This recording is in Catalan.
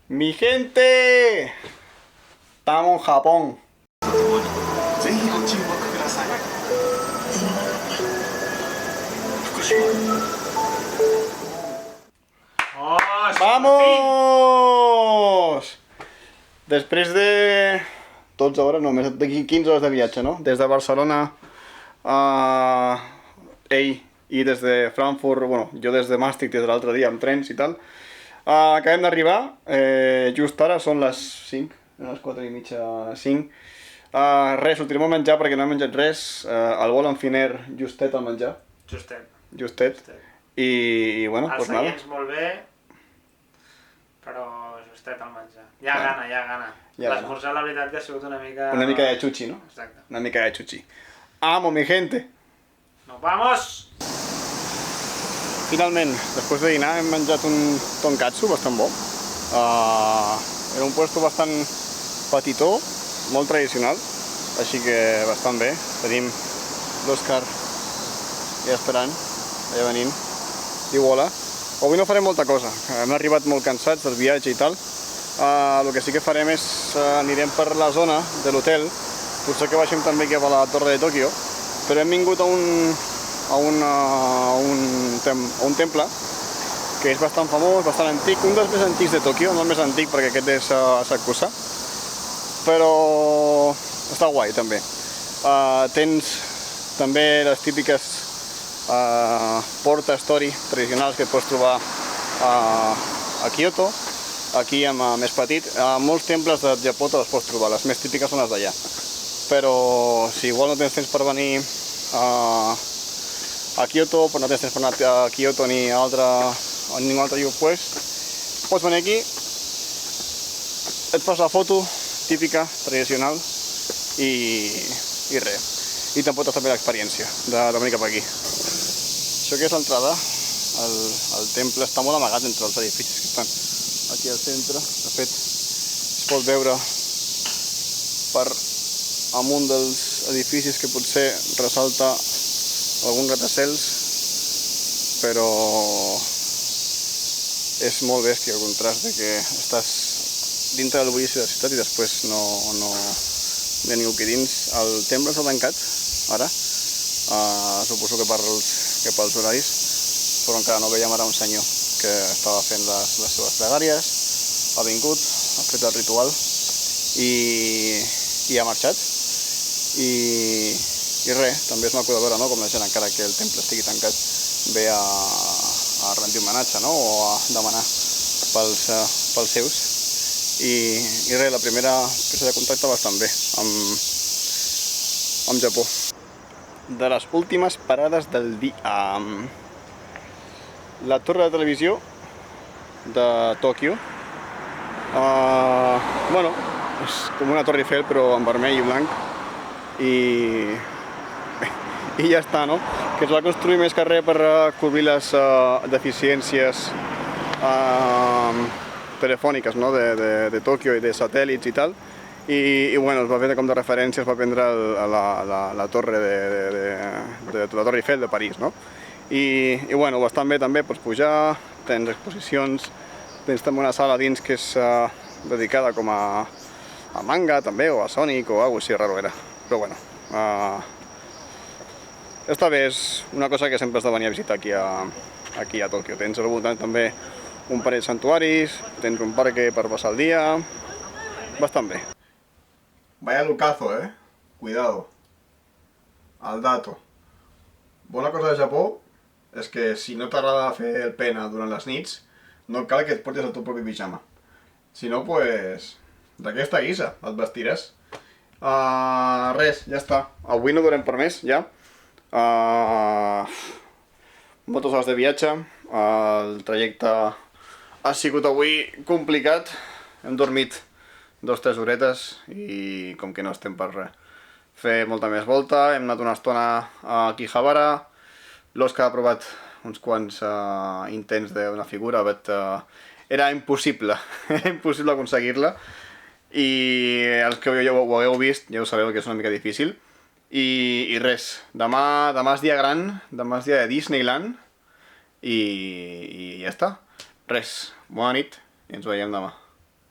Mi gente! Estamos en Japón. ¡Vamos! Després de 12 hores, no, més de 15 hores de viatge, no? Des de Barcelona a i des de Frankfurt, bueno, jo des de Màstic des de l'altre dia amb trens i tal. Acabem d'arribar, just ara són les 5, les 4 i mitja, 5. Res, sortirem a menjar perquè no he menjat res, el vol en Finer justet al menjar. Justet. I bueno, doncs nada. Els seients molt bé, però justet al menjar. Hi ha gana. L'esmorzar la veritat que ha sigut una mica... Una mica de xuchi, no? Exacte. Una mica de xuchi. ¡Amo, mi gente! ¡Nos vamos! Finalment, després de dinar hem menjat un tonkatsu bastant bo. Era un puesto bastant petitó, molt tradicional, així que bastant bé. Tenim l'Òscar ja esperant, allà venint. Diu hola. Avui no farem molta cosa, hem arribat molt cansats del viatge i tal. El que sí que farem és anirem per la zona de l'hotel, potser que baixem també cap a la Torre de Tòquio, però hem vingut a un temple que és bastant famós, bastant antic, un dels més antics de Tòquio, no el més antic perquè aquest és Asakusa, però està guai també. Tens també les típiques porta story tradicionals que et pots trobar a Kyoto, aquí més petit. Molts temples de Japó te les pots trobar, les més típiques són les d'allà, però si igual no tens temps per venir a Kyoto, però no tens temps per anar a Kyoto ni a ningú altre lloc, pots venir aquí, et fas la foto típica, tradicional i res. I t'emportes també l'experiència de venir cap aquí. Això que és l'entrada, el temple està molt amagat entre els edificis que estan aquí al centre. De fet, es pot veure per amunt dels edificis que potser ressalta algun gratacels, però és molt bèstia el contrast de que estàs dintre del bullici de la ciutat i després no hi ha ningú aquí dins. El temple està tancat ara, suposo que pels horaris, però encara no veiem ara un senyor que estava fent les seves pregàries, ha vingut, ha fet el ritual i ha marxat. I res, també és maco de veure, no? Com la gent, encara que el temple estigui tancat, ve a rendir homenatge, no? O a demanar pels seus. I res, la primera presa de contacte bastant bé amb Japó. De les últimes parades del dia. La torre de televisió de Tòquio. Bueno, és com una torre Eiffel però en vermell i blanc. I ja està, no? Que es va construir més que res per cobrir les deficiències telefòniques, no? de Tòquio i de satèl·lits i tal. I bueno, es va fer com de referència, es va prendre la torre de la Torre Eiffel de París, no? I bueno, bastant bé també, pots pujar, tens exposicions, tens també una sala dins que és dedicada com a manga també, o a Sonic o alguna cosa així raro era. Però bueno, està bé, és una cosa que sempre has de venir a visitar aquí a Tòquio. Tens al voltant també un parell de santuaris, tens un parc per passar el dia, bastant bé. Vaya lucazo, Cuidado. Al dato. Bona cosa de Japó és que si no t'agrada fer el pena durant les nits, no cal que et portis el teu propi pijama. Si no, pues, d'aquesta guisa et vestiràs. Res, ja està. Avui no durem per més, ja. Moltes hores de viatge. El trajecte ha sigut avui complicat. Hem dormit 2-3 horetes i com que no estem per fer molta més volta, hem anat una estona a Akihabara. L'Òscar ha provat uns quants intents d'una figura, però era impossible, era impossible aconseguir-la. I els que ho hagueu vist ja ho sabeu que és una mica difícil. I res, demà és dia gran, demà és dia de Disneyland i ja està. Res, bona nit i ens veiem demà.